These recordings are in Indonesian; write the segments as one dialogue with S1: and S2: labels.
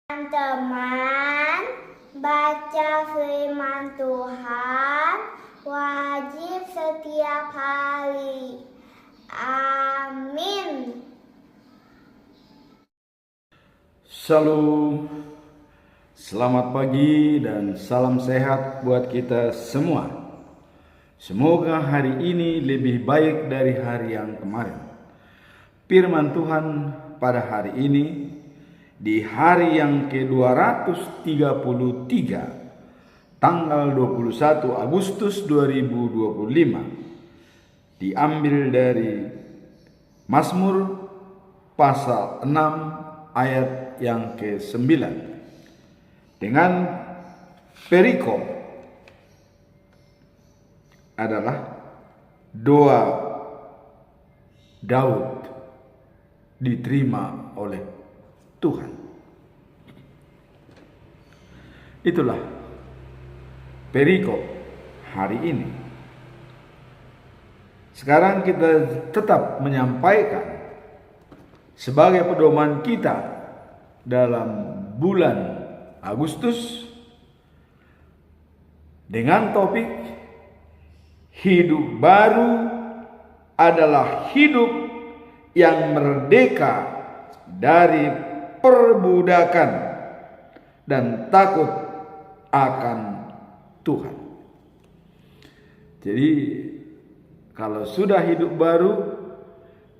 S1: Teman-teman, baca firman Tuhan wajib setiap hari. Amin.
S2: Shalom, selamat pagi dan salam sehat buat kita semua. Semoga hari ini lebih baik dari hari yang kemarin. Firman Tuhan pada hari ini, di hari yang ke-233, tanggal 21 Agustus 2025, diambil dari Mazmur pasal 6 ayat yang ke-9 dengan perikop adalah doa Daud diterima oleh Tuhan. Itulah perikop hari ini. Sekarang kita tetap menyampaikan sebagai pedoman kita dalam bulan Agustus dengan topik hidup baru adalah hidup yang merdeka dari perbudakan dan takut akan Tuhan. Jadi kalau sudah hidup baru,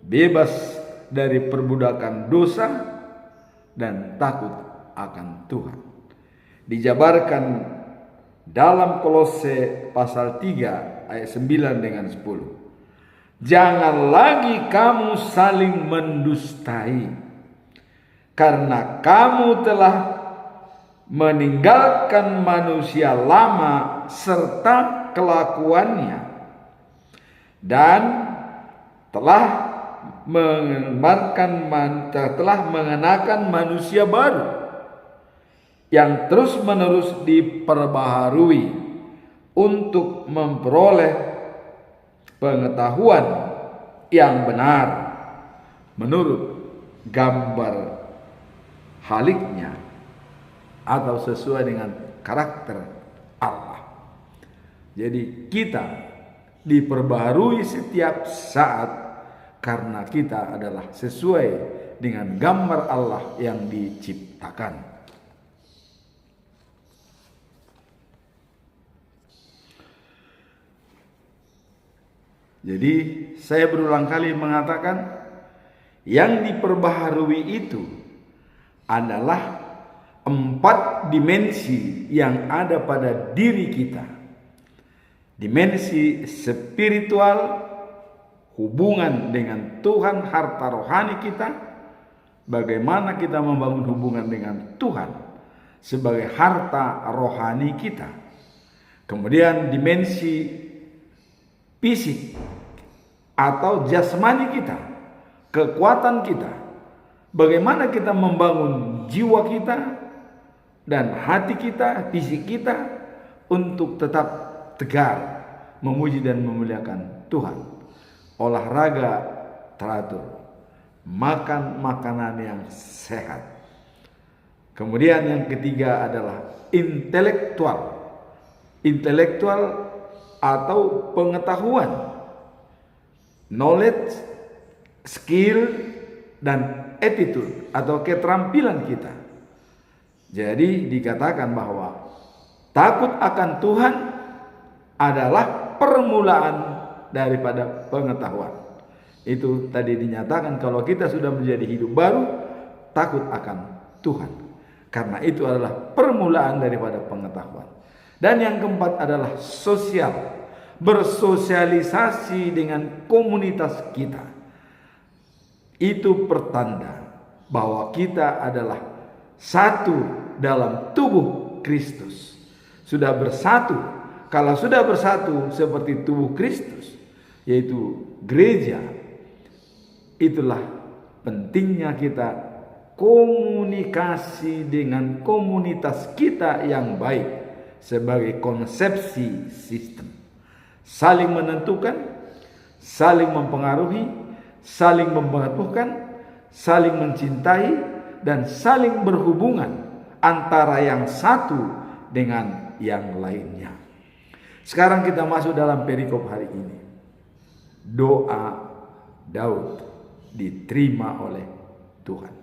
S2: bebas dari perbudakan dosa dan takut akan Tuhan, dijabarkan dalam Kolose pasal 3 ayat 9 dengan 10. Jangan lagi kamu saling mendustai, karena kamu telah meninggalkan manusia lama serta kelakuannya, dan telah mengenakan manusia baru yang terus-menerus diperbaharui untuk memperoleh pengetahuan yang benar menurut gambar haliknya atau sesuai dengan karakter Allah. Jadi kita diperbaharui setiap saat karena kita adalah sesuai dengan gambar Allah yang diciptakan. Jadi saya berulang kali mengatakan yang diperbaharui itu adalah 4 dimensi yang ada pada diri kita. Dimensi spiritual, hubungan dengan Tuhan, harta rohani kita, bagaimana kita membangun hubungan dengan Tuhan sebagai harta rohani kita. Kemudian dimensi fisik atau jasmani kita, kekuatan kita, bagaimana kita membangun jiwa kita dan hati kita, fisik kita untuk tetap tegar, memuji dan memuliakan Tuhan. Olahraga teratur, makan makanan yang sehat. Kemudian yang ketiga adalah intelektual. Intelektual atau pengetahuan, knowledge, skill, dan attitude atau keterampilan kita. Jadi dikatakan bahwa takut akan Tuhan adalah permulaan daripada pengetahuan. Itu tadi dinyatakan kalau kita sudah menjadi hidup baru, takut akan Tuhan. Karena itu adalah permulaan daripada pengetahuan. Dan yang keempat adalah sosial, bersosialisasi dengan komunitas kita. Itu pertanda bahwa kita adalah satu dalam tubuh Kristus. Sudah bersatu. Kalau sudah bersatu seperti tubuh Kristus, yaitu gereja, itulah pentingnya kita komunikasi dengan komunitas kita yang baik sebagai konsepsi sistem. Saling menentukan, saling mempengaruhi, saling membutuhkan, saling mencintai, dan saling berhubungan antara yang satu dengan yang lainnya. Sekarang kita masuk dalam perikop hari ini. Doa Daud diterima oleh Tuhan.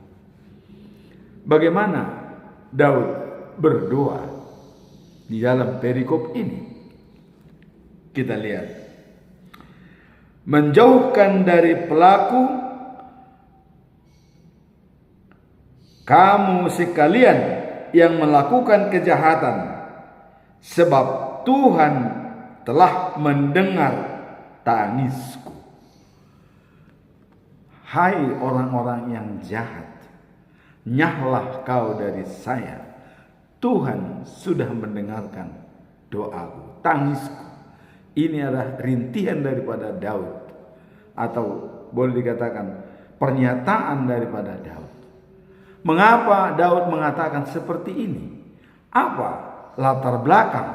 S2: Bagaimana Daud berdoa di dalam perikop ini? Kita lihat. Menjauhkan dari pelaku kamu sekalian yang melakukan kejahatan, sebab Tuhan telah mendengar tangisku. Hai orang-orang yang jahat, nyahlah kau dari saya. Tuhan sudah mendengarkan doaku, tangisku. Ini adalah rintihan daripada Daud, atau boleh dikatakan pernyataan daripada Daud. Mengapa Daud mengatakan seperti ini? Apa latar belakang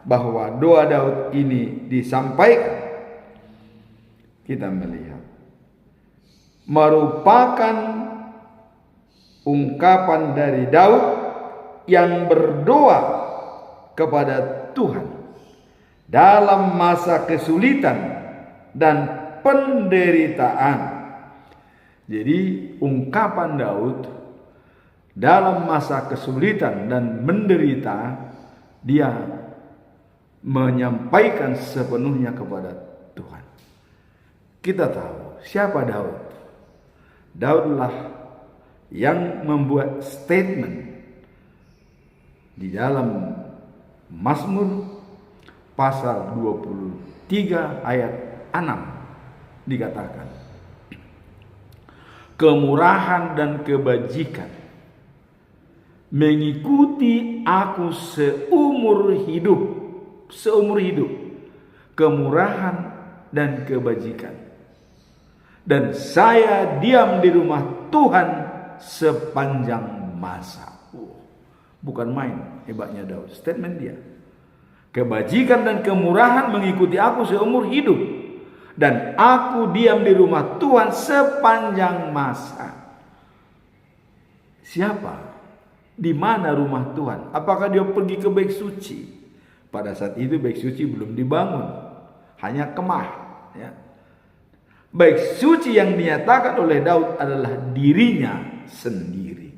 S2: bahwa doa Daud ini disampaikan? Kita melihat merupakan ungkapan dari Daud yang berdoa kepada Tuhan dalam masa kesulitan dan penderitaan. Jadi ungkapan Daud dalam masa kesulitan dan menderita, dia menyampaikan sepenuhnya kepada Tuhan. Kita tahu siapa Daud. Daudlah yang membuat statement di dalam Mazmur pasal 23 ayat 6 dikatakan, kemurahan dan kebajikan mengikuti aku seumur hidup. Kemurahan dan kebajikan, dan saya diam di rumah Tuhan sepanjang masa. Bukan main hebatnya Daud, statement dia. Kebajikan dan kemurahan mengikuti aku seumur hidup, dan aku diam di rumah Tuhan sepanjang masa. Siapa? Di mana rumah Tuhan? Apakah dia pergi ke Bait Suci? Pada saat itu Bait Suci belum dibangun, hanya kemah. Ya. Bait Suci yang dinyatakan oleh Daud adalah dirinya sendiri.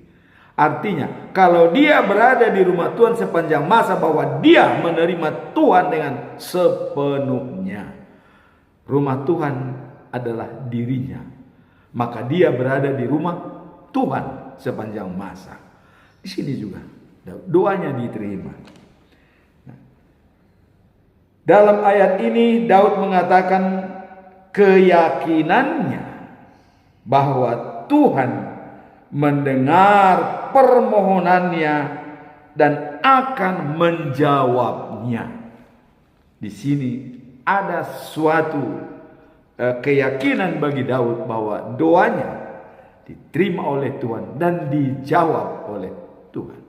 S2: Artinya, kalau dia berada di rumah Tuhan sepanjang masa, bahwa dia menerima Tuhan dengan sepenuhnya. Rumah Tuhan adalah dirinya, maka dia berada di rumah Tuhan sepanjang masa. Di sini juga doanya diterima. Nah, dalam ayat ini Daud mengatakan keyakinannya bahwa Tuhan mendengar permohonannya dan akan menjawabnya. Di sini ada suatu keyakinan bagi Daud bahwa doanya diterima oleh Tuhan dan dijawab oleh Tuhan.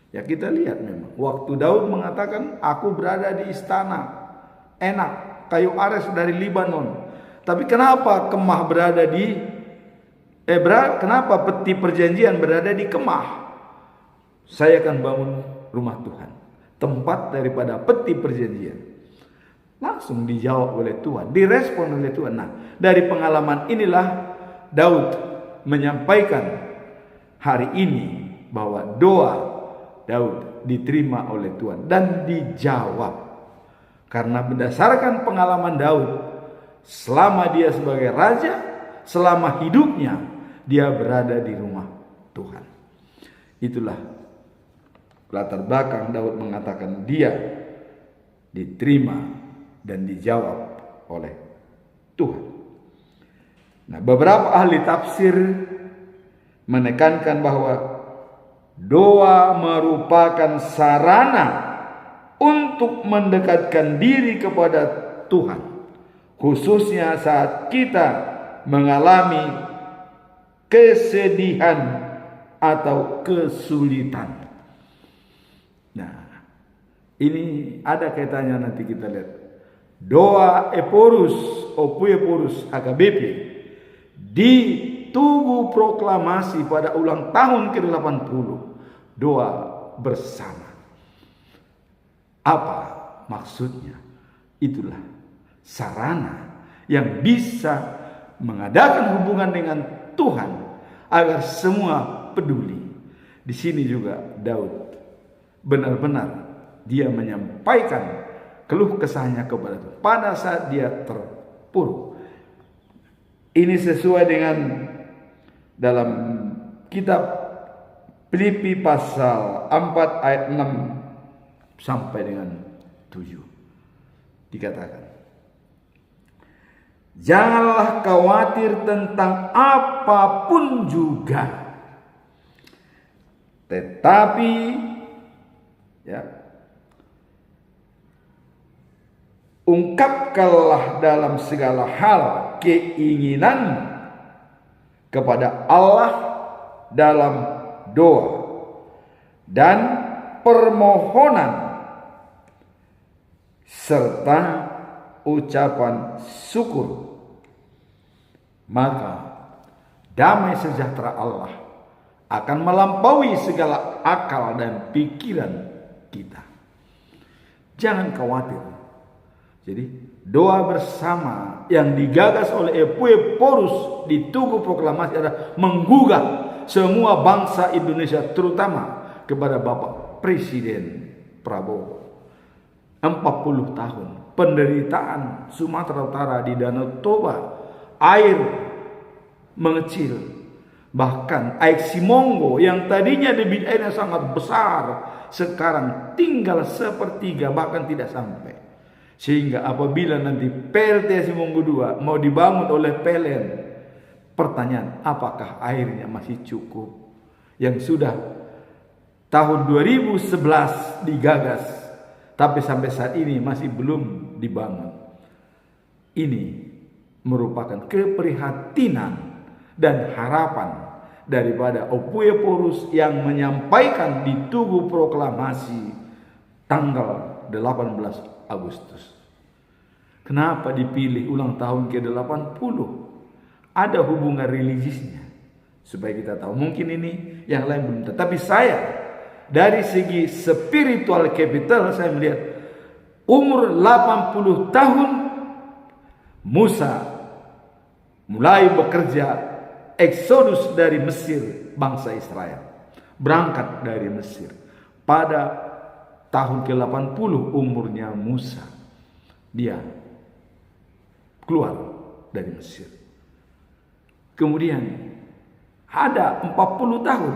S2: Ya, kita lihat memang waktu Daud mengatakan, aku berada di istana enak, kayu ares dari Libanon. Tapi kenapa kemah berada di kenapa peti perjanjian berada di kemah? Saya akan bangun rumah Tuhan, tempat daripada peti perjanjian. Langsung dijawab oleh Tuhan, direspon oleh Tuhan. Nah, dari pengalaman inilah Daud menyampaikan hari ini bahwa doa Daud diterima oleh Tuhan dan dijawab. Karena berdasarkan pengalaman Daud selama dia sebagai raja, selama hidupnya dia berada di rumah Tuhan. Itulah latar belakang Daud mengatakan dia diterima dan dijawab oleh Tuhan. Nah, beberapa ahli tafsir menekankan bahwa doa merupakan sarana untuk mendekatkan diri kepada Tuhan, khususnya saat kita mengalami kesedihan atau kesulitan. Nah, ini ada kaitannya, nanti kita lihat. Doa Eporus, Opueporus HKBP di Tugu Proklamasi pada ulang tahun ke-80 doa bersama. Apa maksudnya? Itulah sarana yang bisa mengadakan hubungan dengan Tuhan agar semua peduli. Di sini juga Daud benar-benar dia menyampaikan keluh kesahnya kepada Tuhan pada saat dia terpuruk. Ini sesuai dengan dalam kitab Filipi pasal 4 ayat 6 sampai dengan 7. Dikatakan, janganlah khawatir tentang apapun juga, tetapi ungkapkanlah dalam segala hal keinginan kepada Allah dalam doa dan permohonan serta ucapan syukur. Maka damai sejahtera Allah akan melampaui segala akal dan pikiran kita. Jangan khawatir. Jadi doa bersama yang digagas oleh Epueporus di Tugu Proklamasi adalah menggugah semua bangsa Indonesia, terutama kepada Bapak Presiden Prabowo. 40 tahun penderitaan Sumatera Utara di Danau Toba, air mengecil. Bahkan air Simongo yang tadinya debit airnya sangat besar, sekarang tinggal sepertiga, bahkan tidak sampai. Sehingga apabila nanti PLT Simongo 2 mau dibangun oleh PLN, pertanyaan, apakah airnya masih cukup? Yang sudah tahun 2011 digagas, tapi sampai saat ini masih belum dibangun. Ini merupakan keprihatinan dan harapan daripada Epueporus yang menyampaikan di Tugu Proklamasi tanggal 18 Agustus. Kenapa dipilih ulang tahun ke-80? Ada hubungan religiusnya, supaya kita tahu. Mungkin ini yang lain belum tahu. Tapi saya dari segi spiritual capital, saya melihat umur 80 tahun Musa mulai bekerja eksodus dari Mesir, bangsa Israel berangkat dari Mesir. Pada tahun ke-80 umurnya Musa, dia keluar dari Mesir. Kemudian ada 40 tahun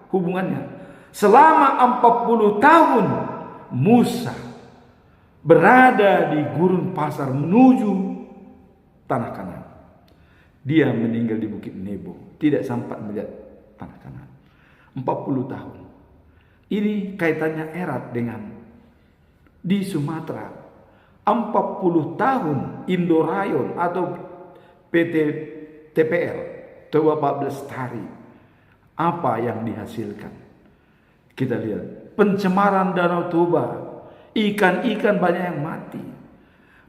S2: hubungannya. Selama 40 tahun Musa berada di gurun pasar menuju tanah Kanaan. Dia meninggal di Bukit Nebo, tidak sempat melihat tanah Kanaan. 40 tahun. Ini kaitannya erat dengan di Sumatera. 40 tahun Indorayon atau PT TPL Toba Pak Lestari, apa yang dihasilkan? Kita lihat pencemaran Danau Toba, ikan-ikan banyak yang mati,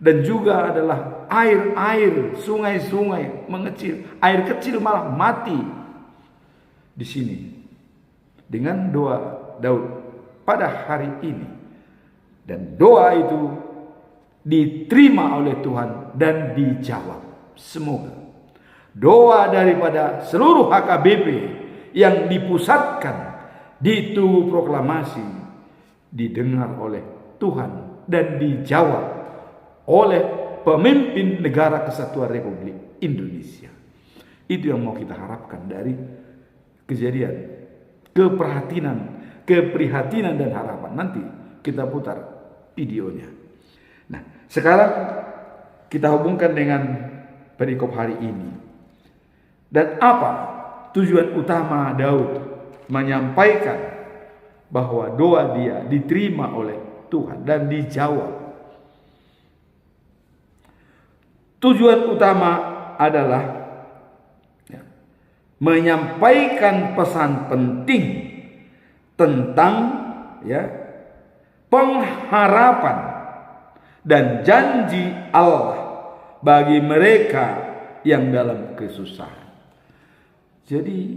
S2: dan juga adalah air-air sungai-sungai mengecil, air kecil malah mati. Di sini dengan doa Daud pada hari ini, dan doa itu diterima oleh Tuhan dan dijawab. Semoga doa daripada seluruh HKBP yang dipusatkan di Tugu Proklamasi didengar oleh Tuhan dan dijawab oleh pemimpin negara Kesatuan Republik Indonesia. Itu yang mau kita harapkan dari kejadian keprihatinan dan harapan. Nanti kita putar videonya. Nah, sekarang kita hubungkan dengan perikop hari ini. Dan apa tujuan utama Daud menyampaikan bahwa doa dia diterima oleh Tuhan dan dijawab? Tujuan utama adalah menyampaikan pesan penting tentang pengharapan dan janji Allah bagi mereka yang dalam kesusahan. Jadi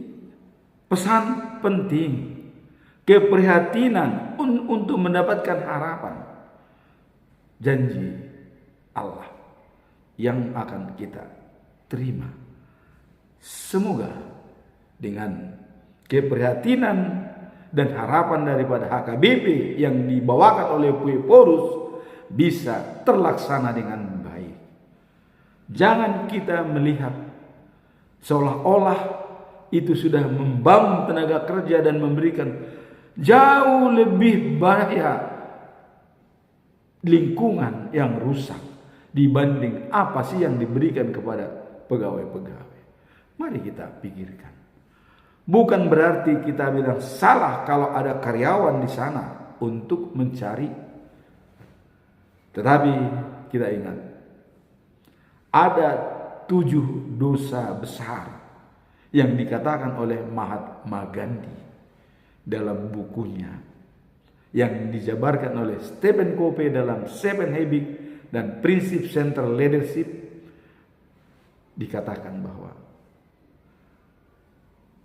S2: pesan penting keprihatinan untuk mendapatkan harapan janji Allah yang akan kita terima. Semoga dengan keprihatinan dan harapan daripada HKBP yang dibawakan oleh Epeurus bisa terlaksana dengan baik. Jangan kita melihat seolah-olah itu sudah membangun tenaga kerja dan memberikan jauh lebih banyak lingkungan yang rusak dibanding apa sih yang diberikan kepada pegawai-pegawai. Mari kita pikirkan. Bukan berarti kita bilang salah kalau ada karyawan di sana untuk mencari. Tetapi kita ingat, ada 7 dosa besar yang dikatakan oleh Mahatma Gandhi dalam bukunya, yang dijabarkan oleh Stephen Covey dalam Seven Habits dan Prinsip Central Leadership. Dikatakan bahwa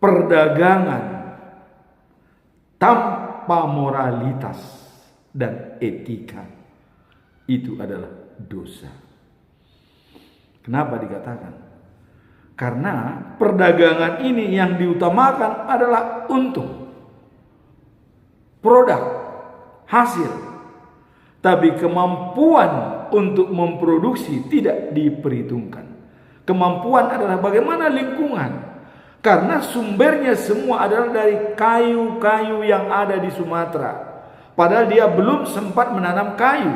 S2: perdagangan tanpa moralitas dan etika itu adalah dosa. Kenapa dikatakan? Karena perdagangan ini yang diutamakan adalah untung, produk, hasil. Tapi kemampuan untuk memproduksi tidak diperhitungkan. Kemampuan adalah bagaimana lingkungan. Karena sumbernya semua adalah dari kayu-kayu yang ada di Sumatera. Padahal dia belum sempat menanam kayu.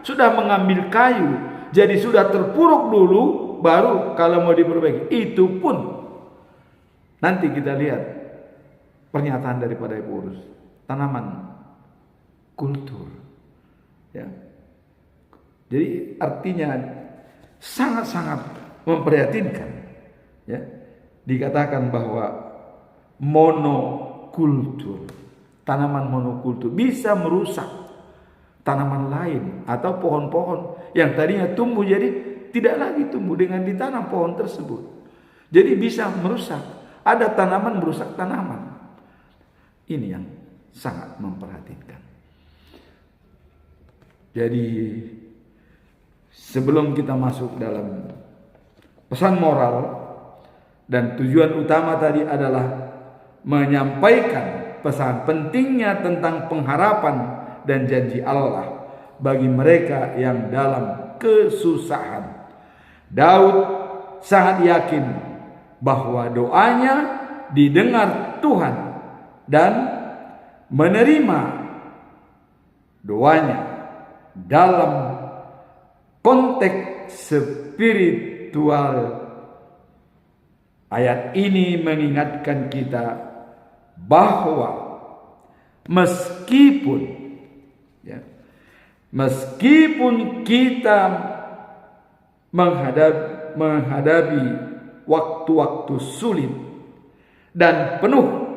S2: Sudah mengambil kayu. Jadi sudah terpuruk dulu, baru kalau mau diperbaiki. Itu pun nanti kita lihat pernyataan daripada Epeurus. Tanaman kultur. Ya. Jadi artinya sangat-sangat memprihatinkan. Ya. Dikatakan bahwa monokultur, tanaman monokultur bisa merusak tanaman lain atau pohon-pohon yang tadinya tumbuh jadi tidak lagi tumbuh dengan ditanam pohon tersebut. Jadi bisa merusak. Ada tanaman merusak tanaman. Ini yang sangat memperhatikan. Jadi sebelum kita masuk dalam pesan moral, dan tujuan utama tadi adalah menyampaikan pesan pentingnya tentang pengharapan dan janji Allah bagi mereka yang dalam kesusahan. Daud sangat yakin bahwa doanya didengar Tuhan dan menerima doanya dalam konteks spiritual. Ayat ini mengingatkan kita bahwa meskipun kita menghadapi waktu-waktu sulit dan penuh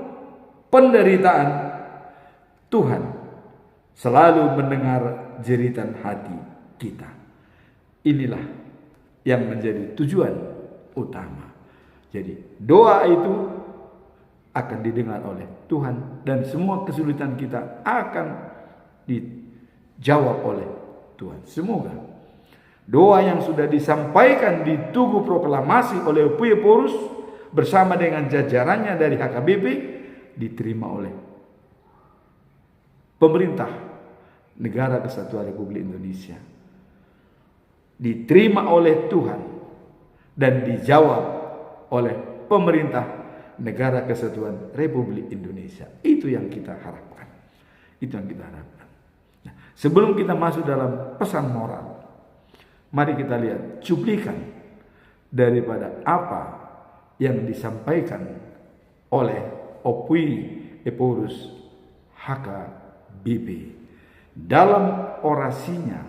S2: penderitaan, Tuhan selalu mendengar jeritan hati kita. Inilah yang menjadi tujuan utama. Jadi doa itu akan didengar oleh Tuhan dan semua kesulitan kita akan dijawab oleh Tuhan. Semoga doa yang sudah disampaikan di Tugu Proklamasi oleh Epeurus bersama dengan jajarannya dari HKBP diterima oleh pemerintah Negara Kesatuan Republik Indonesia, diterima oleh Tuhan dan dijawab oleh pemerintah Negara Kesatuan Republik Indonesia. Itu yang kita harapkan. Itu yang kita harapkan. Nah, sebelum kita masuk dalam pesan moral, mari kita lihat cuplikan daripada apa yang disampaikan oleh Opui Epeurus HKBP dalam orasinya,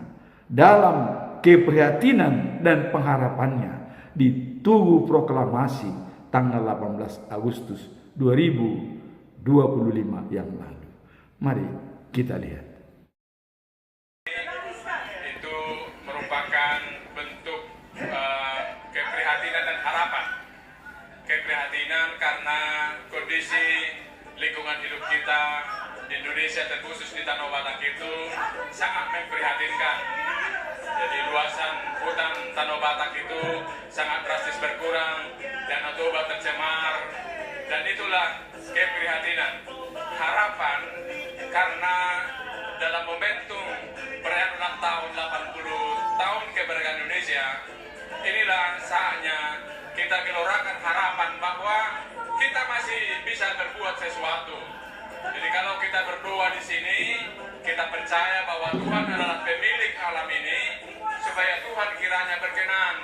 S2: dalam keprihatinan dan pengharapannya di Tugu Proklamasi tanggal 18 Agustus 2025 yang lalu. Mari kita lihat.
S3: Itu merupakan bentuk keprihatinan dan harapan. Keprihatinan karena kondisi lingkungan hidup kita Indonesia terkhusus di Tanah Batak itu sangat memprihatinkan. Jadi luasan hutan Tanah Batak itu sangat drastis berkurang, Danau Toba tercemar, dan itulah keprihatinan. Harapan karena dalam momentum perayaan ulang tahun 80 tahun kemerdekaan Indonesia, inilah saatnya kita gelorakan harapan bahwa kita masih bisa berbuat sesuatu. Jadi kalau kita berdoa di sini, kita percaya bahwa Tuhan adalah pemilik alam ini, supaya Tuhan kiranya berkenan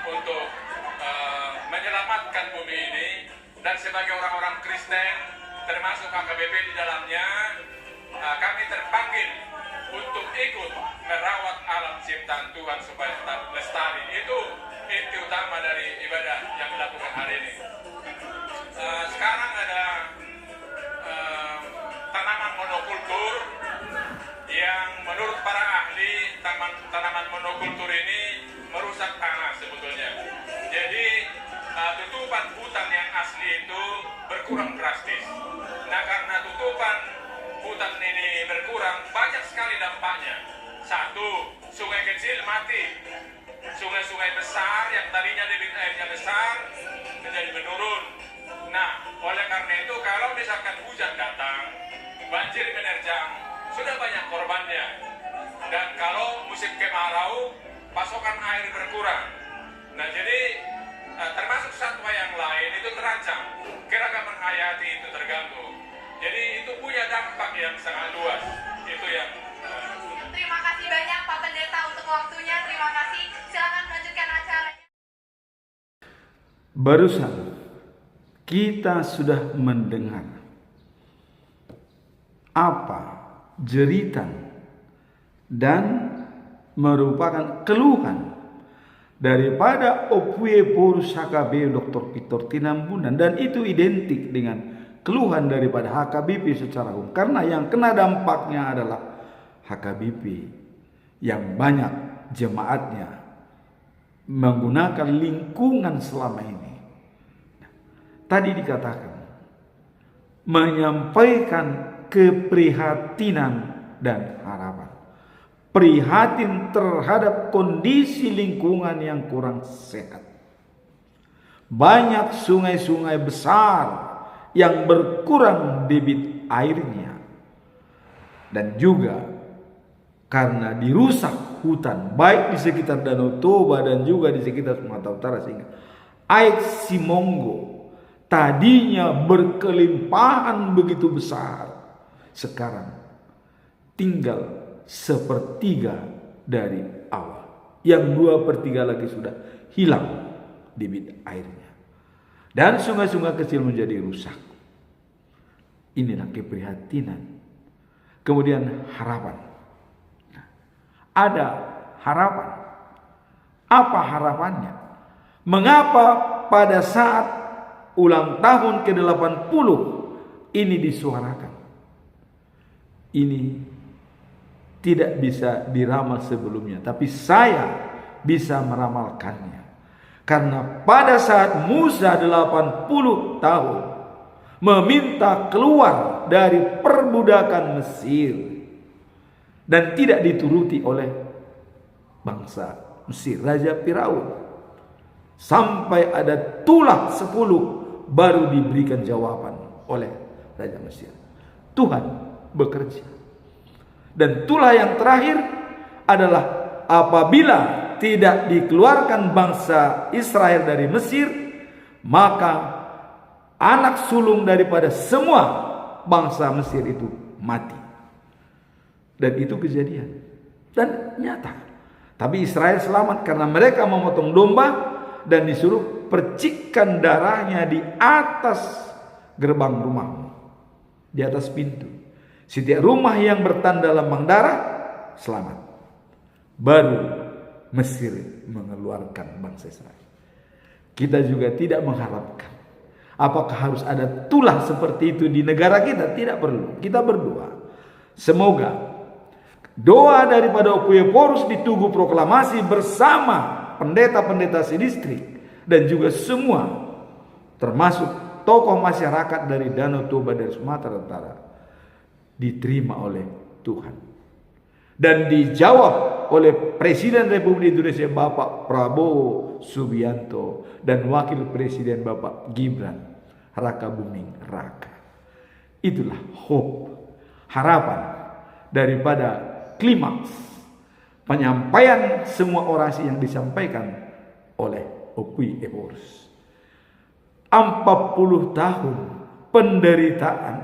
S3: untuk menyelamatkan bumi ini. Dan sebagai orang-orang Kristen, termasuk HKBP di dalamnya, kami terpanggil untuk ikut merawat alam ciptaan Tuhan supaya tetap lestari. Itu inti utama dari ibadah yang dilakukan hari ini. Sekarang ada tanaman monokultur yang menurut para ahli tanaman monokultur ini merusak tanah sebetulnya. Jadi tutupan hutan yang asli itu berkurang drastis. Nah, karena tutupan hutan ini berkurang, banyak sekali dampaknya. Satu, sungai kecil mati. Sungai-sungai besar yang tadinya debit airnya besar menjadi menurun. Nah, oleh karena itu kalau misalkan hujan datang, banjir menerjang, sudah banyak korbannya. Dan kalau musim kemarau, pasokan air berkurang. Nah, jadi termasuk satwa yang lain itu terancam, keragaman hayati itu terganggu. Jadi itu punya dampak yang sangat luas. Itu yang
S4: Terima kasih banyak Pak Pendeta untuk waktunya. Terima kasih. Silakan melanjutkan acaranya.
S2: Barusan kita sudah mendengar apa jeritan dan merupakan keluhan daripada Opue Porus HKB Dr. Victor Tinambunan, dan itu identik dengan keluhan daripada HKBP secara umum, karena yang kena dampaknya adalah HKBP yang banyak jemaatnya menggunakan lingkungan selama ini. Tadi dikatakan menyampaikan keprihatinan dan harapan. Prihatin terhadap kondisi lingkungan yang kurang sehat. Banyak sungai-sungai besar yang berkurang debit airnya. Dan juga karena dirusak hutan, baik di sekitar Danau Toba dan juga di sekitar Sumatera Utara, sehingga air Simonggo tadinya berkelimpahan begitu besar, sekarang tinggal sepertiga dari awal. Yang 2/3 lagi sudah hilang debit airnya. Dan sungai-sungai kecil menjadi rusak. Inilah keprihatinan. Kemudian harapan. Ada harapan. Apa harapannya? Mengapa pada saat ulang tahun ke-80 ini disuarakan? Ini tidak bisa diramal sebelumnya, tapi saya bisa meramalkannya. Karena pada saat Musa 80 tahun meminta keluar dari perbudakan Mesir dan tidak dituruti oleh bangsa Mesir, Raja Firaun, sampai ada tulah 10 baru diberikan jawaban oleh Raja Mesir. Tuhan bekerja. Dan tulah yang terakhir adalah apabila tidak dikeluarkan bangsa Israel dari Mesir, maka anak sulung daripada semua bangsa Mesir itu mati. Dan itu kejadian. Dan nyata. Tapi Israel selamat karena mereka memotong domba dan disuruh percikkan darahnya di atas gerbang rumah, di atas pintu. Setiap rumah yang bertanda lambang darah selamat. Baru Mesir mengeluarkan bangsa Israel. Kita juga tidak mengharapkan apakah harus ada tulah seperti itu di negara kita. Tidak perlu. Kita berdoa semoga doa daripada Opue Porus di Tugu Proklamasi bersama pendeta-pendeta sedistrik dan juga semua, termasuk tokoh masyarakat dari Danau Toba dari Sumatera Utara, diterima oleh Tuhan. Dan dijawab oleh Presiden Republik Indonesia Bapak Prabowo Subianto dan Wakil Presiden Bapak Gibran Rakabuming Raka. Itulah hope, harapan daripada klimaks penyampaian semua orasi yang disampaikan oleh Opui Epworth. 40 tahun penderitaan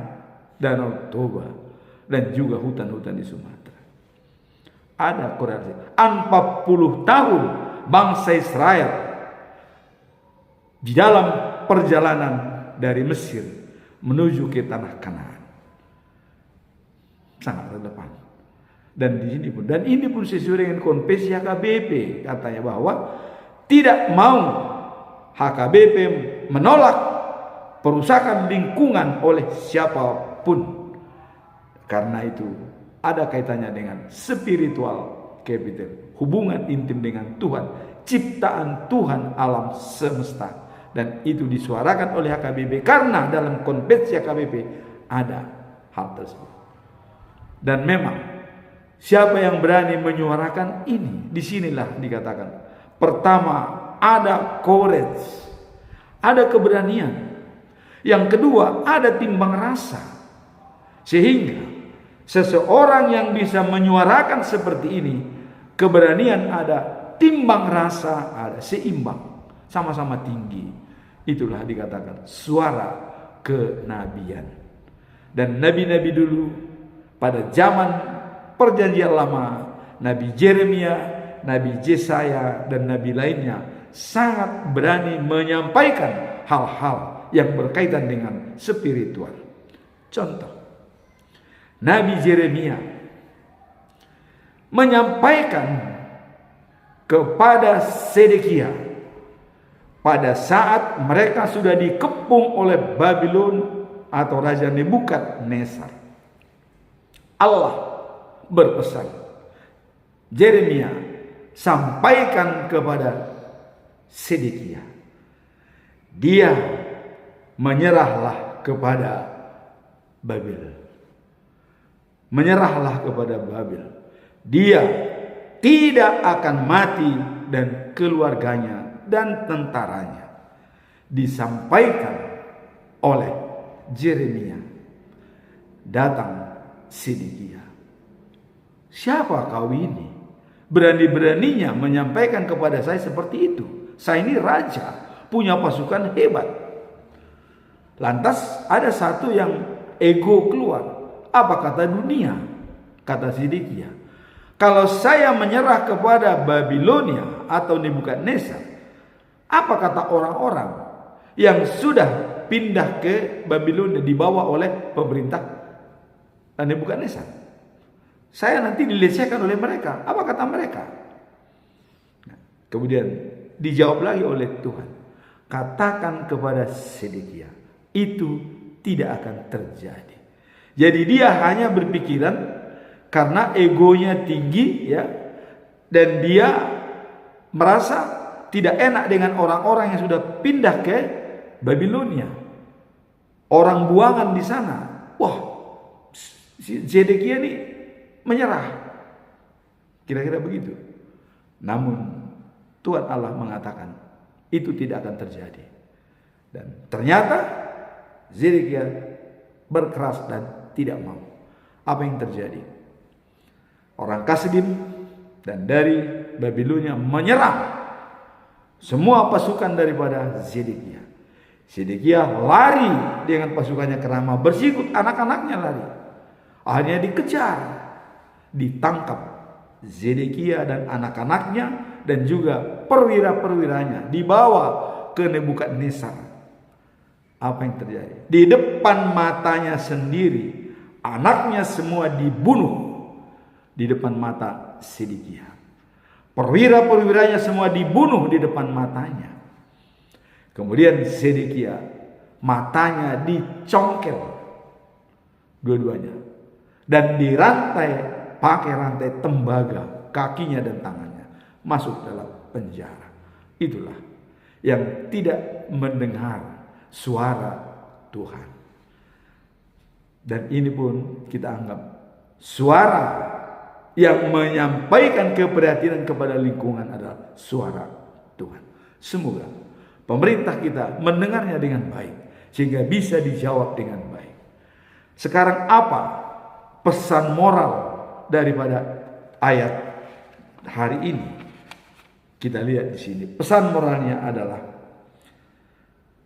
S2: Danau Toba dan juga hutan-hutan di Sumatera. Ada korelasi. 40 tahun bangsa Israel di dalam perjalanan dari Mesir menuju ke tanah Kanaan. Sangat relevan. Dan di sini pun, dan ini pun sesuai dengan konvensi HKBP, katanya bahwa tidak mau HKBP menolak perusakan lingkungan oleh siapapun. Karena itu ada kaitannya dengan spiritual capital, hubungan intim dengan Tuhan, ciptaan Tuhan alam semesta. Dan itu disuarakan oleh HKBP karena dalam konvensi HKBP ada hal tersebut. Dan memang siapa yang berani menyuarakan ini, disinilah dikatakan pertama ada courage, ada keberanian. Yang kedua ada timbang rasa, sehingga seseorang yang bisa menyuarakan seperti ini, keberanian ada, timbang rasa ada, seimbang, sama-sama tinggi. Itulah dikatakan suara kenabian. Dan nabi-nabi dulu pada zaman perjanjian lama, Nabi Jeremia, Nabi Yesaya dan nabi lainnya sangat berani menyampaikan hal-hal yang berkaitan dengan spiritual. Contoh, Nabi Jeremia menyampaikan kepada Sedekia pada saat mereka sudah dikepung oleh Babylon atau Raja Nebukadnezar. Allah berpesan, Jeremia sampaikan kepada Sedekia, dia menyerahlah kepada Babil. Menyerahlah kepada Babil. Dia tidak akan mati dan keluarganya dan tentaranya. Disampaikan oleh Jeremia. Datang Sedekia. Siapa kau ini? Berani-beraninya menyampaikan kepada saya seperti itu. Saya ini raja, punya pasukan hebat. Lantas ada satu yang ego keluar. Apa kata dunia? Kata Sedekia, kalau saya menyerah kepada Babilonia atau Nebukadnezar, apa kata orang-orang yang sudah pindah ke Babilonia dibawa oleh pemerintah Nebukadnezar? Saya nanti dilecehkan oleh mereka. Apa kata mereka? Nah, kemudian dijawab lagi oleh Tuhan. Katakan kepada Sedekia, itu tidak akan terjadi. Jadi dia hanya berpikiran karena egonya tinggi, ya, dan dia merasa tidak enak dengan orang-orang yang sudah pindah ke Babilonia. Orang buangan di sana. Wah, Sedekia ini menyerah. Kira-kira begitu. Namun Tuhan Allah mengatakan itu tidak akan terjadi. Dan ternyata Sedekia berkeras dan tidak mau. Apa yang terjadi? Orang Kasdim dan dari Babilonia menyerang semua pasukan daripada Sedekia. Sedekia lari dengan pasukannya ke Rama, bersikut, anak-anaknya lari. Akhirnya dikejar, ditangkap Sedekia dan anak-anaknya dan juga perwira-perwiranya, dibawa ke Nebukadnezar. Apa yang terjadi? Di depan matanya sendiri, anaknya semua dibunuh di depan mata Sedekia. Perwira-perwiranya semua dibunuh di depan matanya. Kemudian Sedekia matanya dicongkel dua-duanya dan dirantai pakai rantai tembaga kakinya dan tangannya, masuk dalam penjara. Itulah yang tidak mendengar suara Tuhan. Dan ini pun kita anggap suara yang menyampaikan keprihatinan kepada lingkungan adalah suara Tuhan. Semoga pemerintah kita mendengarnya dengan baik sehingga bisa dijawab dengan baik. Sekarang apa pesan moral daripada ayat hari ini? Kita lihat di sini. Pesan moralnya adalah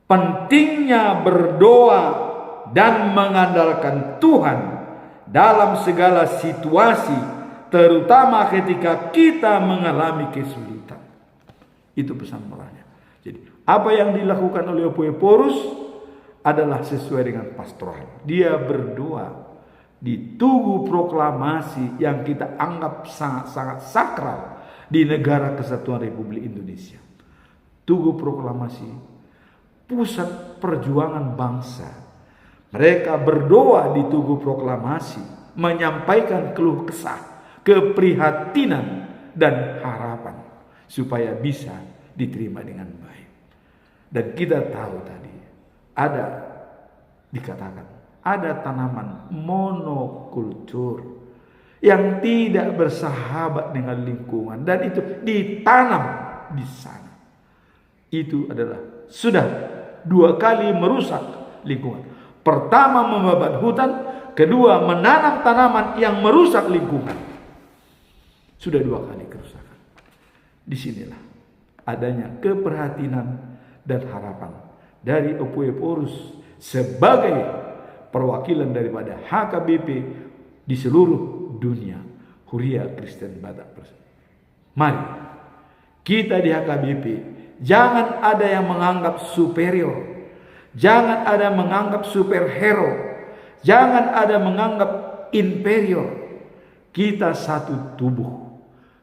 S2: pentingnya berdoa dan mengandalkan Tuhan dalam segala situasi, terutama ketika kita mengalami kesulitan. Itu pesan moralnya. Jadi apa yang dilakukan oleh Epaphras adalah sesuai dengan pastoral. Dia berdoa di Tugu Proklamasi yang kita anggap sangat-sangat sakral di negara Kesatuan Republik Indonesia. Tugu Proklamasi, pusat perjuangan bangsa. Mereka berdoa di Tugu Proklamasi, menyampaikan keluh kesah, keprihatinan, dan harapan supaya bisa diterima dengan baik. Dan kita tahu tadi dikatakan ada tanaman monokultur yang tidak bersahabat dengan lingkungan dan itu ditanam di sana. Itu adalah sudah 2 kali merusak lingkungan. Pertama membabat hutan, kedua menanam tanaman yang merusak lingkungan. Sudah 2 kali kerusakan. Disinilah adanya keprihatinan dan harapan dari Epaphras sebagai perwakilan daripada HKBP di seluruh dunia, Huria Kristen Batak. Mari kita di HKBP jangan ada yang menganggap superior. Jangan ada menganggap superhero. Jangan ada menganggap inferior. Kita satu tubuh.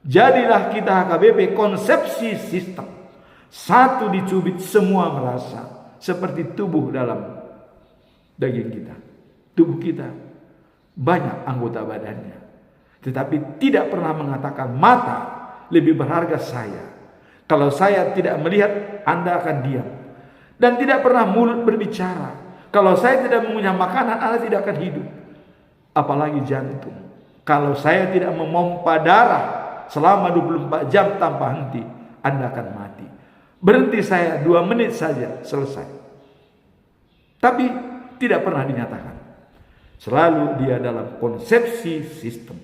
S2: Jadilah kita HKBP konsepsi sistem. Satu dicubit semua merasa seperti tubuh dalam daging kita. Tubuh kita banyak anggota badannya. Tetapi tidak pernah mengatakan mata lebih berharga saya. Kalau saya tidak melihat, Anda akan diam. Dan tidak pernah mulut berbicara. Kalau saya tidak mengunyah makanan, Anda tidak akan hidup. Apalagi jantung. Kalau saya tidak memompa darah selama 24 jam tanpa henti, Anda akan mati. Berhenti saya 2 menit saja, selesai. Tapi tidak pernah dinyatakan. Selalu dia dalam konsepsi sistem.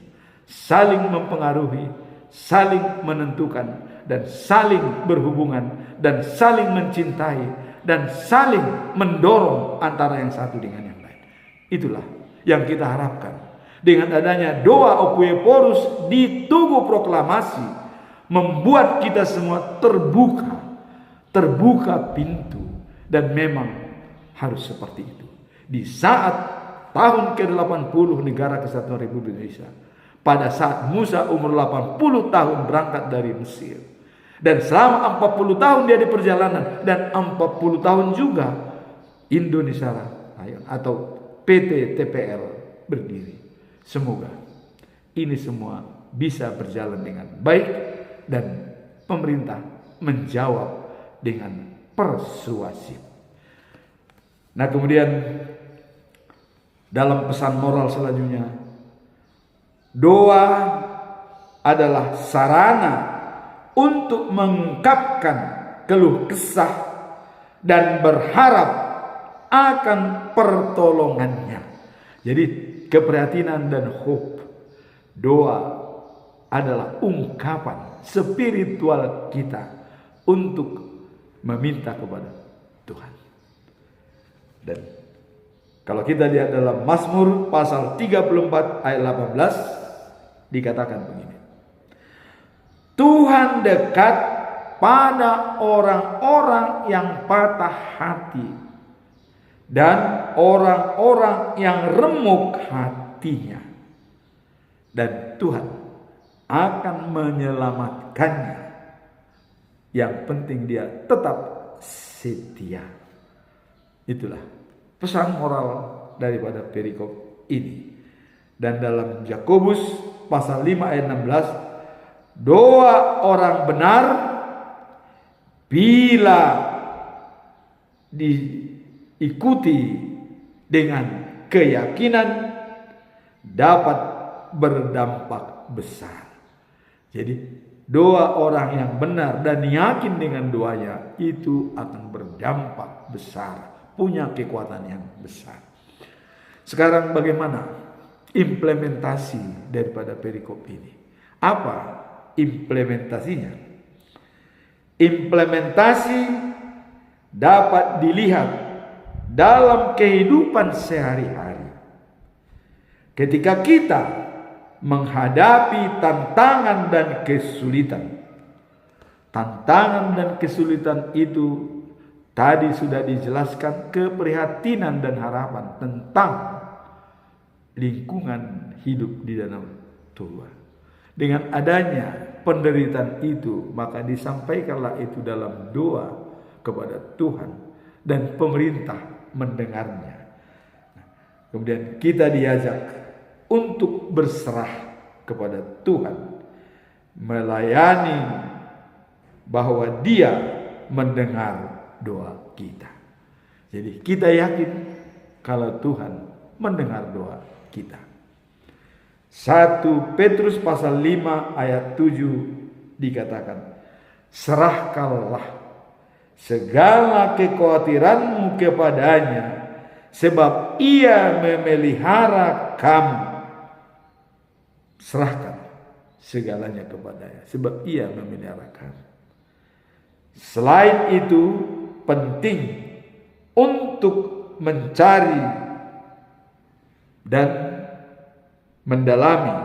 S2: Saling mempengaruhi, saling menentukan, dan saling berhubungan, dan saling mencintai, dan saling mendorong antara yang satu dengan yang lain. Itulah yang kita harapkan. Dengan adanya doa Epaphras di Tugu Proklamasi, membuat kita semua terbuka pintu. Dan memang harus seperti itu. Di saat tahun ke-80 negara Kesatuan Republik Indonesia, pada saat Musa umur 80 tahun berangkat dari Mesir, dan selama 40 tahun dia di perjalanan, dan 40 tahun juga Indonesia atau PT TPL berdiri. Semoga ini semua bisa berjalan dengan baik dan pemerintah menjawab dengan persuasif. Nah, kemudian dalam pesan moral selanjutnya, doa adalah sarana untuk mengungkapkan keluh kesah dan berharap akan pertolongannya. Jadi keprihatinan dan hope, doa adalah ungkapan spiritual kita untuk meminta kepada Tuhan. Dan kalau kita lihat dalam Mazmur pasal 34 ayat 18 dikatakan begini. Tuhan dekat pada orang-orang yang patah hati dan orang-orang yang remuk hatinya. Dan Tuhan akan menyelamatkannya. Yang penting dia tetap setia. Itulah pesan moral daripada perikop ini. Dan dalam Yakobus pasal 5 ayat 16, doa orang benar bila diikuti dengan keyakinan dapat berdampak besar. Jadi doa orang yang benar dan yakin dengan doanya itu akan berdampak besar, punya kekuatan yang besar. Sekarang bagaimana implementasi daripada perikop ini? Apa implementasinya? Implementasi dapat dilihat dalam kehidupan sehari-hari. Ketika kita menghadapi tantangan dan kesulitan. Tantangan dan kesulitan itu tadi sudah dijelaskan, keprihatinan dan harapan tentang lingkungan hidup di dalam Tuhan. Dengan adanya penderitaan itu, maka disampaikanlah itu dalam doa kepada Tuhan dan pemerintah mendengarnya. Kemudian kita diajak untuk berserah kepada Tuhan, melayani bahwa Dia mendengar doa kita. Jadi kita yakin kalau Tuhan mendengar doa kita. 1 Petrus pasal 5 ayat 7 dikatakan, serahkanlah segala kekhawatiranmu kepadanya, sebab Ia memelihara kamu. Serahkan segalanya kepadanya, sebab Ia memelihara kamu. Selain itu, penting untuk mencari dan mendalami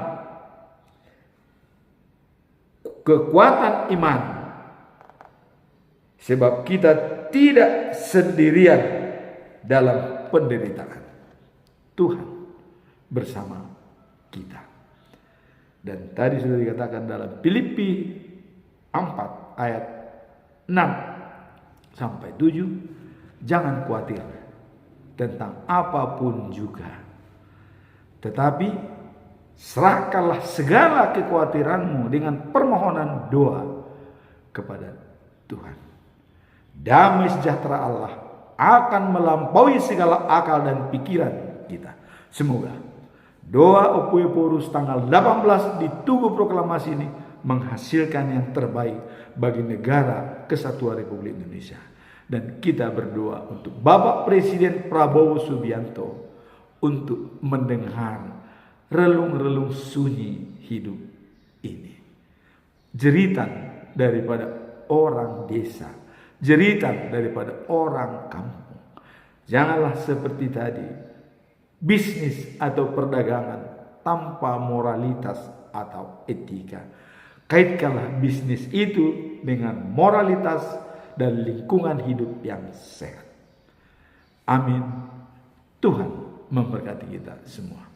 S2: kekuatan iman, sebab kita tidak sendirian dalam penderitaan. Tuhan bersama kita. Dan tadi sudah dikatakan dalam Filipi 4 ayat 6 sampai 7, jangan khawatir tentang apapun juga, tetapi serahkanlah segala kekhawatiranmu dengan permohonan doa kepada Tuhan. Damai sejahtera Allah akan melampaui segala akal dan pikiran kita. Semoga doa Opueporus tanggal 18 di Tugu Proklamasi ini menghasilkan yang terbaik bagi negara kesatuan Republik Indonesia. Dan kita berdoa untuk Bapak Presiden Prabowo Subianto untuk mendengar relung-relung sunyi hidup ini. Jeritan daripada orang desa, jeritan daripada orang kampung. Janganlah seperti tadi, bisnis atau perdagangan tanpa moralitas atau etika. Kaitkanlah bisnis itu dengan moralitas dan lingkungan hidup yang sehat. Amin. Tuhan memberkati kita semua.